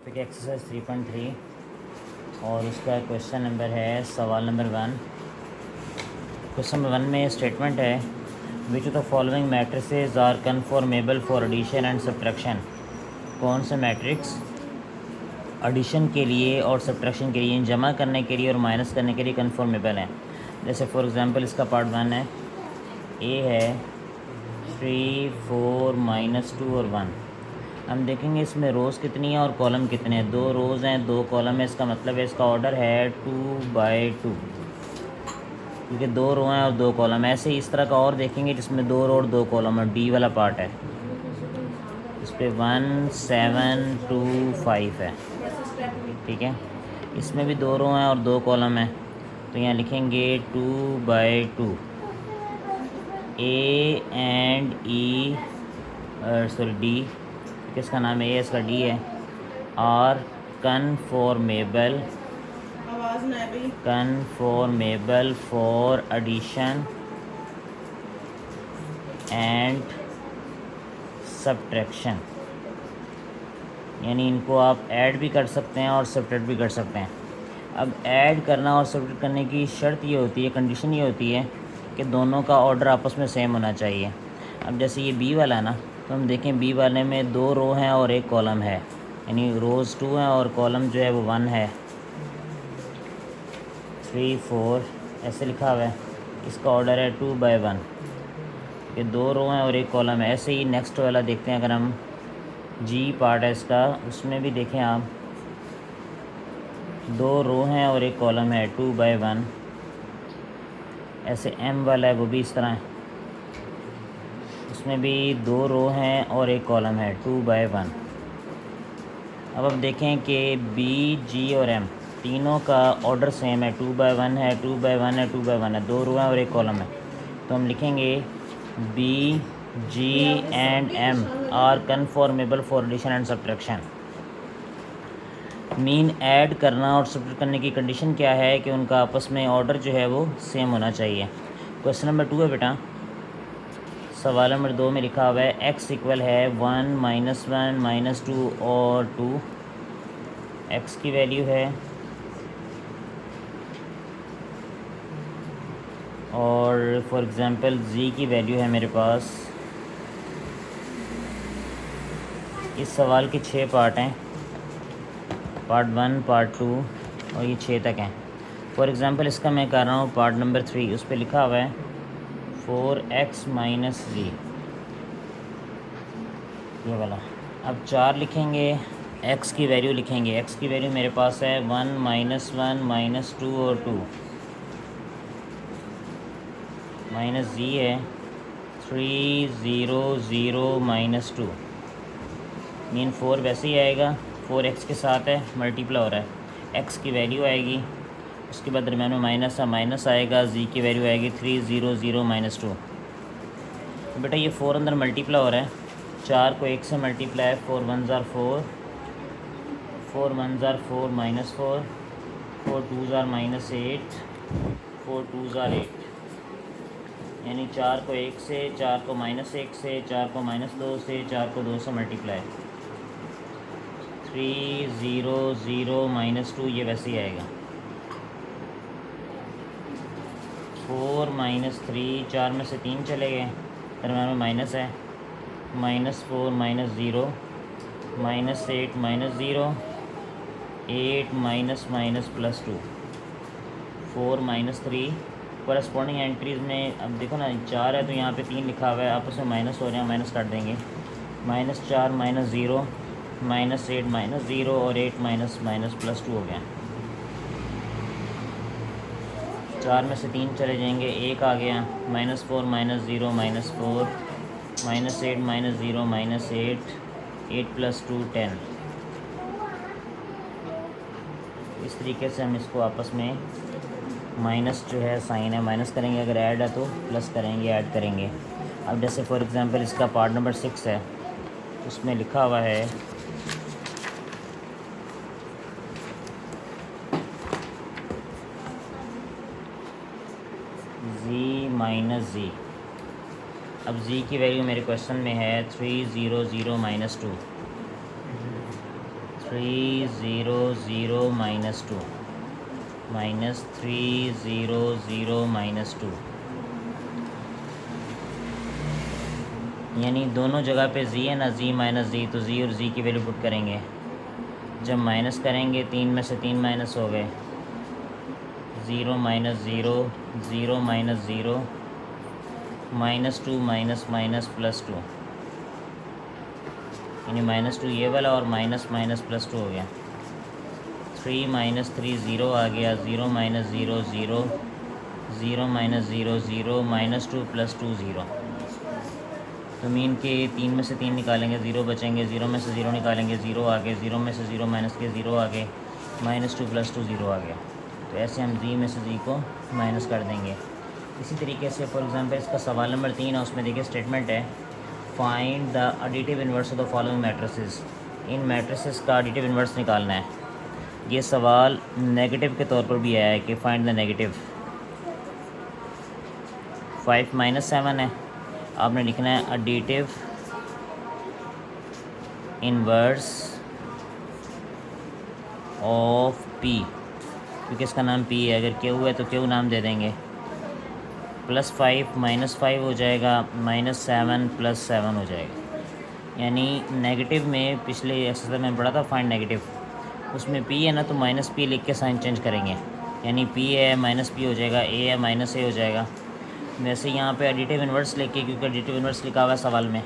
Topic exercise 3.3 और उसका question number है सवाल नंबर 1। क्वेश्चन नंबर 1 में स्टेटमेंट है which of the following matrices are conformable for addition and subtraction. कौन से मैट्रिक्स एडिशन के लिए और सब्ट्रैक्शन के लिए, जमा करने के लिए और माइनस करने के लिए कन्फॉर्मेबल हैं। जैसे फॉर एग्जांपल इसका पार्ट 1 है, ए है 3, 4, -2 और 1। हम देखेंगे इसमें रोज़ कितनी है और कॉलम कितने हैं। 2 रोज़ हैं, 2 कॉलम है। इसका मतलब है इसका ऑर्डर है 2/2, क्योंकि 2 रो हैं और 2 कॉलम। ऐसे ही इस तरह का और देखेंगे जिसमें 2 रो और 2 कॉलम है, डी वाला पार्ट है। इस पर 1, 7, 2, 5 है, ठीक है। इसमें भी 2 रो हैं और 2 कॉलम है, तो यहाँ लिखेंगे 2/2। A and E sorry D, किसका नाम है, ए इसका डी है, are conformable for addition and subtraction. यानी इनको आप ऐड भी कर सकते हैं और सब्ट्रैक्ट भी कर सकते हैं। अब ऐड करना और सब्ट्रैक्ट करने की शर्त ये होती है, कंडीशन ये होती है कि दोनों का ऑर्डर आपस में सेम होना चाहिए। अब जैसे ये बी वाला ना, तो हम देखें बी वाले में 2 रो हैं और 1 कॉलम है, यानी रोज़ 2 हैं और कॉलम जो है वो 1 है। 3, 4 ऐसे लिखा हुआ है। इसका ऑर्डर है 2/1। ये 2 रो हैं और 1 कॉलम है। ऐसे ही नेक्स्ट वाला देखते हैं, अगर हम जी पार्ट है इसका, उसमें भी देखें आप 2 रो हैं और 1 कॉलम है, 2/1। ऐसे एम वाला है वो भी इस तरह है, उसमें भी 2 रो हैं और 1 कॉलम है, 2/1। अब आप देखें कि बी, जी और एम तीनों का ऑर्डर सेम है, 2/1 है, 2/1 है, 2/1 है। 2 रो हैं और 1 कॉलम है, तो हम लिखेंगे B, G and M are conformable for addition and subtraction. Mean add करना और सब्ट्रैक्ट करने की कंडीशन क्या है कि उनका आपस में ऑर्डर जो है वो सेम होना चाहिए। क्वेश्चन नंबर 2 है बेटा, सवाल नंबर 2 में लिखा हुआ है x इक्वल है 1, -1, -2 और 2। x की वैल्यू है और फॉर एग्ज़ाम्पल z की वैल्यू है मेरे पास। इस सवाल के 6 पार्ट हैं, पार्ट 1, पार्ट 2 और ये 6 तक हैं। फॉर एग्ज़ाम्पल इसका मैं कर रहा हूँ पार्ट नंबर 3, उस पर लिखा हुआ है 4x - z, ये वाला। अब 4 लिखेंगे, x की वैल्यू लिखेंगे। x की वैल्यू मेरे पास है 1, -1, -2 और 2, माइनस z है 3, 0, 0, -2। मीन 4 वैसे ही आएगा, 4x के साथ है, मल्टीप्लाई हो रहा है। x की वैल्यू आएगी, उसके बाद दरम्यान में माइनस है, माइनस आएगा, z की वैल्यू आएगी 3, 0, 0, -2। तो बेटा ये 4 अंदर मल्टीप्लाई हो रहा है, 4 को 1 से मल्टीप्लाई, 4 1 ज़ार 4, 4 1 ज़ार 4, -4, 4 2 ज़ार -8, 4 2 ज़ार 8। यानी 4 को 1 से, 4 को -1 से, 4 को -2 से, 4 को 2 से मल्टीप्लाई, 3, 0, 0, -2, ये वैसे ही आएगा। 4 -3, 4 में से 3 चले गए, दरम्यान में माइनस है, -4, -0, -8, -0, 8 +2, 4 -3। करस्पॉन्डिंग एंट्रीज़ में अब देखो ना, 4 है तो यहाँ पे 3 लिखा हुआ है, आपस में माइनस हो रहे हैं, माइनस काट देंगे। -4, -0, -8, -0 और 8 +2 हो गया। 4 में से 3 चले जाएंगे, 1 आ गया, -4, -0, -4, -8, -0, -8, 8 +2 10। इस तरीके से हम इसको आपस में माइनस जो है साइन है, माइनस करेंगे, अगर ऐड है तो प्लस करेंगे, ऐड करेंगे। अब जैसे फॉर एग्ज़ाम्पल इसका पार्ट नंबर 6 है, उसमें लिखा हुआ है z - z। अब z की वैल्यू मेरे क्वेश्चन में है 3, 0, 0, -2, 3 0 0 माइनस 2 माइनस 3 0 0 माइनस 2, यानी दोनों जगह पे जी है ना, जी माइनस जी, तो जी और जी की वैल्यू पुट करेंगे। जब माइनस करेंगे 3 में से 3 माइनस हो गए, 0 minus 0 0 minus 0 minus 2 minus minus plus 2, यानी माइनस 2 ये वाला और माइनस माइनस प्लस 2 हो गया। 3 माइनस 3 ज़ीरो आ गया, 0 माइनस 0 0 0 माइनस 0 0 माइनस 2 प्लस 2 0। तो मीन के 3 में से 3 निकालेंगे, 0 बचेंगे, 0 में से 0 निकालेंगे, 0 आ गए, 0 में से 0 माइनस के 0 आ गए, माइनस 2 प्लस 2 0 आ गया। तो ऐसे हम जी में से जी को माइनस कर देंगे। इसी तरीके से फॉर एग्जांपल इसका सवाल नंबर 3 है, उसमें देखिए स्टेटमेंट है find the additive inverse of the following matrices. In matrices का एडिटिव इन्वर्स निकालना है। ये सवाल नेगेटिव के तौर पर भी आया है कि फाइंड द नेगेटिव। 5 माइनस 7 है, आपने लिखना है एडिटिव इन्वर्स ऑफ पी, क्योंकि इसका नाम पी है, अगर क्यू है तो क्यू नाम दे देंगे। प्लस 5 माइनस 5 हो जाएगा, माइनस 7 प्लस 7 हो जाएगा। यानी नेगेटिव में पिछले एक्सरसाइज में पढ़ा था फाइंड नेगेटिव, उसमें पी है ना तो माइनस पी लिख के साइन चेंज करेंगे, यानी पी है माइनस पी हो जाएगा, ए है माइनस ए हो जाएगा। वैसे यहाँ पे एडिटिव इन्वर्स लेके, क्योंकि एडिटिव इन्वर्स लिखा हुआ है सवाल में,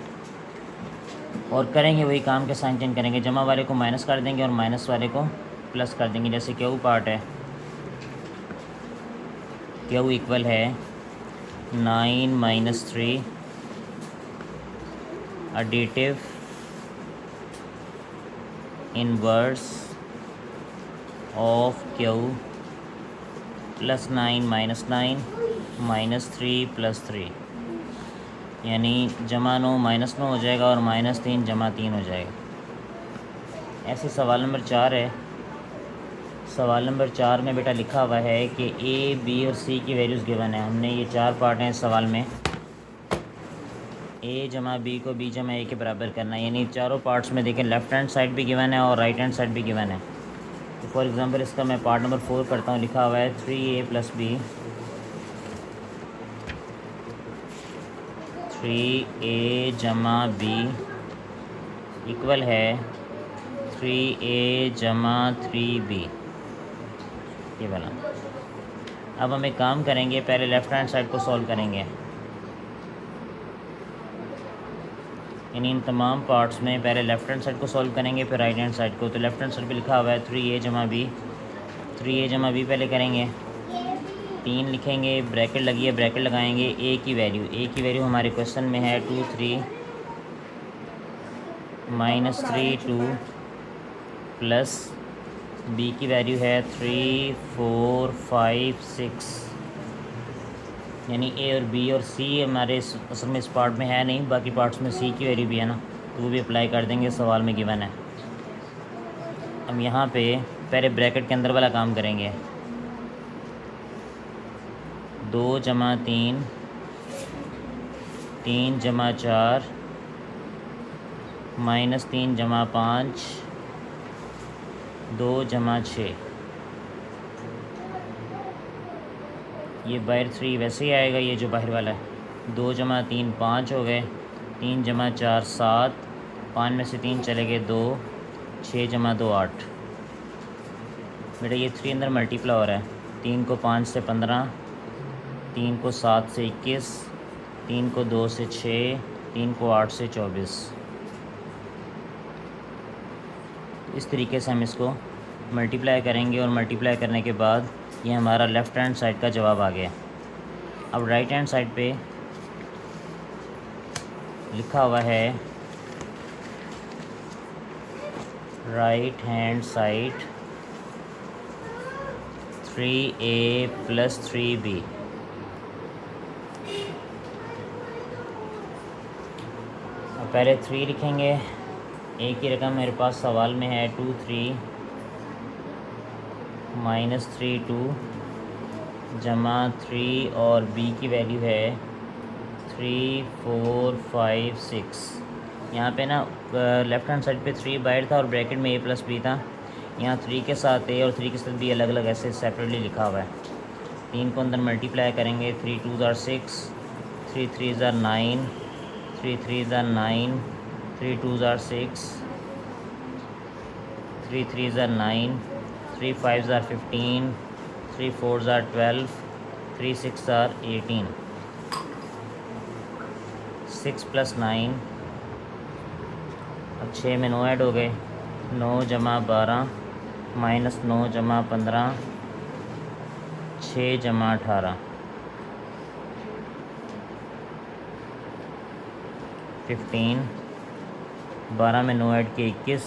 और करेंगे वही काम के साइन चेंज करेंगे। जमा वाले को माइनस कर देंगे और माइनस वाले को प्लस कर देंगे। जैसे क्यू पार्ट है, क्यू इक्वल है 9 minus 3 additive inverse of Q plus 9 minus 9 minus 3 plus 3, यानी जमा 9 माइनस 9 हो जाएगा और माइनस 3 जमा 3 हो जाएगा। ऐसे सवाल नंबर 4 है। सवाल नंबर 4 में बेटा लिखा हुआ है कि ए बी और सी की वैल्यूज़ गिवन है। हमने ये 4 पार्ट हैं इस सवाल में, ए जमा बी को बी जमा ए के बराबर करना है, यानी चारों पार्ट्स में देखें लेफ़्ट हैंड साइड भी गिवन है और राइट हैंड साइड भी गिवन है। तो फॉर एग्ज़ाम्पल इसका मैं पार्ट नंबर 4 करता हूँ। लिखा हुआ है 3a प्लस बी, 3a जमा बी इक्वल है 3a जमा 3b, ये वाला। अब हम एक काम करेंगे, पहले लेफ़्ट हैंड साइड को सॉल्व करेंगे, यानी इन तमाम पार्ट्स में पहले लेफ़्ट हैंड साइड को सॉल्व करेंगे फिर राइट हैंड साइड को। तो लेफ़्ट हैंड साइड पे लिखा हुआ है 3a जमा बी, 3a जमा बी पहले करेंगे, 3 लिखेंगे, ब्रैकेट लगी है, ब्रैकेट लगाएंगे, ए की वैल्यू हमारे क्वेश्चन में है 2 3 माइनस 3 2 प्लस बी की वैल्यू है 3 4 5 6, यानी ए और बी और सी हमारे असल में इस पार्ट में है नहीं, बाकी पार्ट्स में सी की वैल्यू भी है ना, तो वो भी अप्लाई कर देंगे, सवाल में गिवन है। हम यहाँ पे पहले ब्रैकेट के अंदर वाला काम करेंगे, 2 जमा 3 3 जमा 4 माइनस 3 जमा 5 2 जमा 6, ये बाहर 3 वैसे ही आएगा, ये जो बाहर वाला है 2 जमा 3 5 हो गए, 3 जमा 4 7, 5 में से 3 चले गए 2, 6 जमा 2 8। बेटा ये 3 अंदर मल्टीप्लाई हो रहा है, 3 को 5 से 15, 3 को 7 से 21, 3 को 2 से 6, 3 को 8 से 24। इस तरीके से हम इसको मल्टीप्लाई करेंगे और मल्टीप्लाई करने के बाद ये हमारा लेफ़्ट हैंड साइड का जवाब आ गया। अब राइट हैंड साइड पे लिखा हुआ है right hand side 3a plus 3b। अब पहले 3 लिखेंगे, ए की रकम मेरे पास सवाल में है 2 3 माइनस 3 2 जमा 3 और बी की वैल्यू है 3 4 5 6, यहाँ पे ना लेफ़्ट हैंड साइड पे 3 बाइट था और ब्रैकेट में a प्लस बी था। यहाँ 3 के साथ a और 3 के साथ b अलग अलग ऐसे सेपरेटली लिखा हुआ है। 3 को अंदर मल्टीप्लाई करेंगे, 3 2 ज़ार 6, 3 3 ज़ार 9, 3 3 ज़ार 9, 3 2 ज़ार 6, 3 3 ज़ार 9, 3 5 ज़ार 15, 3 4 ज़ार 12, 3 6 ज़ार 18, 6 प्लस 9, अब 6 में 9 ऐड हो गए, 9 जमा 12 माइनस 9 जमा 15, 6 जमा 18, 15, 12 में 9 ऐड किए 21,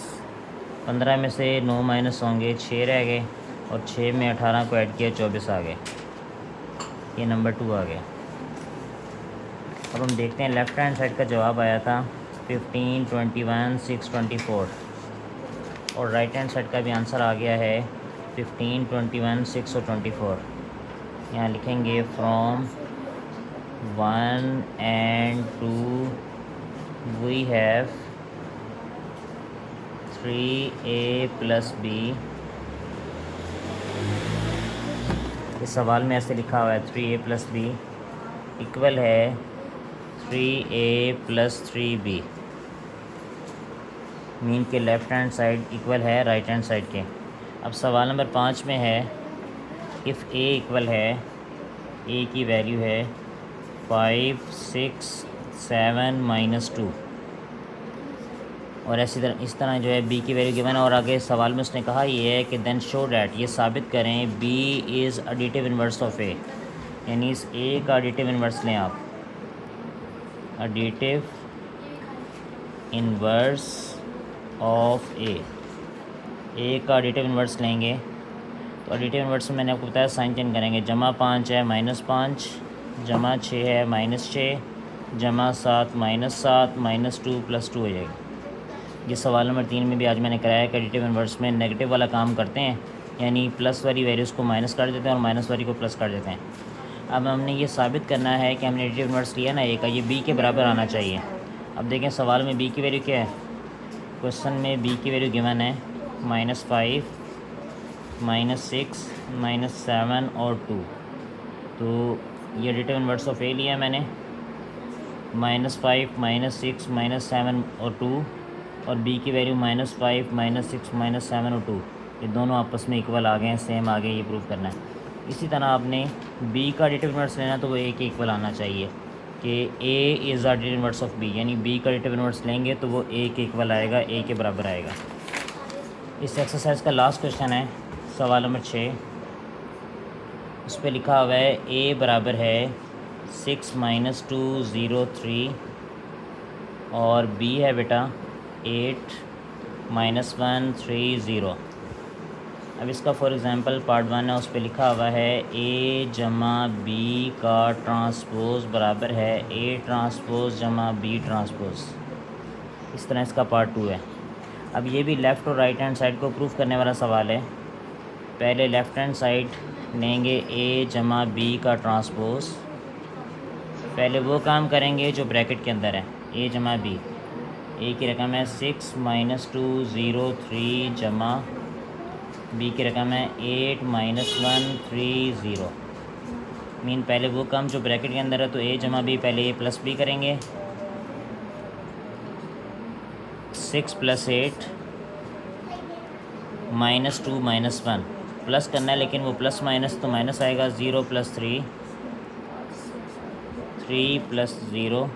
15 में से 9 माइनस होंगे 6 रह गए और 6 में 18 को ऐड किया 24 आ गए। ये नंबर 2 आ गया। अब हम देखते हैं लेफ़्ट हैंड साइड का जवाब आया था 15, 21, 6, 24 और राइट हैंड साइड का भी आंसर आ गया है 15, 21, 6 और 24। यहाँ लिखेंगे from 1 and 2 we have 3a plus b। इस सवाल में ऐसे लिखा हुआ है 3a plus b इक्वल है 3a plus 3b। मीन के लेफ़्ट हैंड साइड इक्वल है राइट हैंड साइड के। अब सवाल नंबर 5 में है इफ़ a इक्वल है, a की वैल्यू है 5, 6, 7 माइनस 2 और इस तरह जो है b की वैल्यू गिवन है। और आगे सवाल में उसने कहा ये है कि देन शो डैट, ये साबित करें b is additive inverse of a, यानी इस a का एडिटिव इन्वर्स लें आप, एडिटिव इन्वर्स ऑफ a का एडिटिव इन्वर्स लेंगे तो एडिटिव इन्वर्स में मैंने आपको बताया साइन चेंज करेंगे, जमा 5 है -5, जमा 6 है -6, जमा 7 -7, -2 + 2 हो जाएगी। ये सवाल नंबर 3 में भी आज मैंने कराया कि एडिटिव इन्वर्स में नेगेटिव वाला काम करते हैं, यानी प्लस वाली वैल्यूज़ को माइनस कर देते हैं और माइनस वाली को प्लस कर देते हैं। अब हमने ये साबित करना है कि हमने एडिटिव इन्वर्स लिया ना ए का, ये बी के बराबर आना चाहिए। अब देखें सवाल में बी की वैल्यू क्या है, क्वेश्चन में बी की वैल्यू गिवन है -5, -6, -7 और 2। तो ये एडिटिव इन्वर्स ऑफ ए लिया मैंने, -5, -6, -7 और 2 और b की वैल्यू -5, -6, -7 और 2, ये दोनों आपस में इक्वल आ गए हैं, सेम आ गए, ये प्रूव करना है। इसी तरह आपने b का एडिटिव इन्वर्स लेना तो वो a के इक्वल आना चाहिए कि a is additive inverse of b, यानी b का एडिटिव इन्वर्स लेंगे तो वो a के इक्वल आएगा, a के बराबर आएगा। इस एक्सरसाइज का लास्ट क्वेश्चन है सवाल नंबर 6। उस पर लिखा हुआ है a बराबर है 6 - 2, 0, 3 और b है बेटा 8 - 1, 3, 0। अब इसका फॉर एग्ज़ाम्पल पार्ट 1 है, उस पर लिखा हुआ है a जमा b का ट्रांसपोज बराबर है a ट्रांसपोज जमा b ट्रांसपोज। इस तरह इसका पार्ट 2 है। अब ये भी लेफ़्ट और राइट हैंड साइड को प्रूफ करने वाला सवाल है। पहले लेफ़्ट हैंड साइड लेंगे a जमा b का ट्रांसपोज, पहले वो काम करेंगे जो ब्रैकेट के अंदर है, a जमा b। a की रकम है 6 - 2, 0, 3 जमा b की रकम है 8 - 1, 3, 0। मीन पहले वो काम जो ब्रैकेट के अंदर है तो a जमा b, पहले a प्लस b करेंगे, 6 + 8 -2 - 1 प्लस करना है, लेकिन वो प्लस माइनस तो माइनस आएगा, 0 + 3, 3 + 0,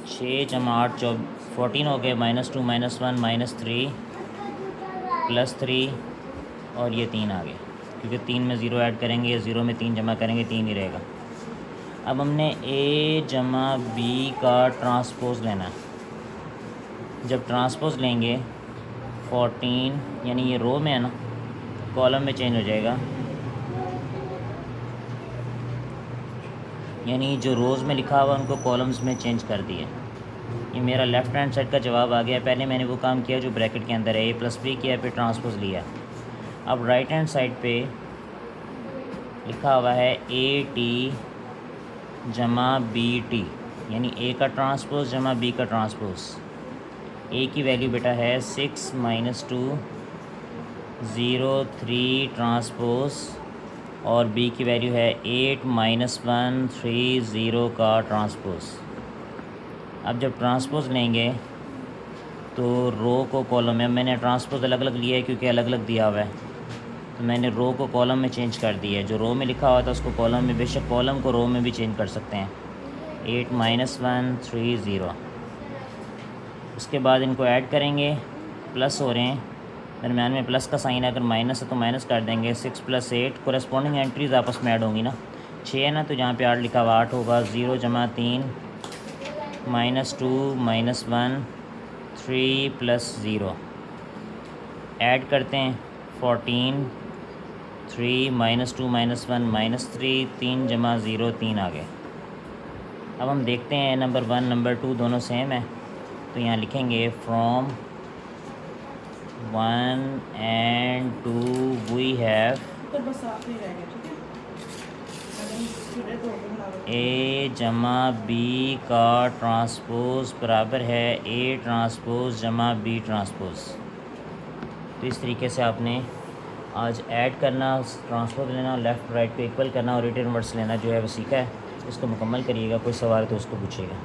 6 जमा 8 14 हो गए, -2 - 1 -3 + 3 और ये 3 आ गए, क्योंकि 3 में 0 ऐड करेंगे, 0 में 3 जमा करेंगे, 3 ही रहेगा। अब हमने a जमा b का ट्रांसपोज लेना है। जब ट्रांसपोज लेंगे 14, यानी ये रो में है ना, कॉलम में चेंज हो जाएगा, यानी जो रोज़ में लिखा हुआ उनको कॉलम्स में चेंज कर दिए। ये मेरा लेफ़्ट हैंड साइड का जवाब आ गया। पहले मैंने वो काम किया जो ब्रैकेट के अंदर है, a + b किया, फिर ट्रांसपोज लिया। अब राइट हैंड साइड पे लिखा हुआ है a t जमा बी टी, यानी ए का ट्रांसपोज जमा बी का ट्रांसपोज। ए की वैल्यू बेटा है 6 - 2 0 3 ट्रांसपोज, और बी की वैल्यू है 8 - 1 3 0 का ट्रांसपोज। अब जब ट्रांसपोज लेंगे तो रो को कॉलम में, मैंने ट्रांसपोज अलग अलग लिया है क्योंकि अलग अलग दिया हुआ है, तो मैंने रो को कॉलम में चेंज कर दिया है। जो रो में लिखा हुआ था उसको कॉलम में, बेशक कॉलम को रो में भी चेंज कर सकते हैं। 8 - 1 3 0। उसके बाद इनको ऐड करेंगे, प्लस हो रहे हैं, दरम्यान में प्लस का साइन है, अगर माइनस है तो माइनस कर देंगे। 6 + 8 कोरेस्पॉन्डिंग एंट्रीज़ आपस में ऐड होंगी ना। 6 है ना, तो जहाँ पे 8 लिखा हुआ 8 होगा। 0 जमा 3 -2 -1 3 + 0 ऐड करते हैं 14 3 -2 -1 -3 3 जमा 0 3 आ गए। अब हम देखते हैं नंबर 1 नंबर 2 दोनों सेम है, तो यहाँ लिखेंगे from 1 and 2 we have A जमा बी का ट्रांसपोज बराबर है ए ट्रांसपोज जमा बी ट्रांसपोज। तो इस तरीके से आपने आज ऐड करना, ट्रांसपोज लेना, लेफ़्ट राइट को इक्वल करना और रिटर्न वर्ड्स लेना जो है वो सीखा है। इसको मुकम्मल करिएगा। कोई सवाल तो उसको पूछिएगा।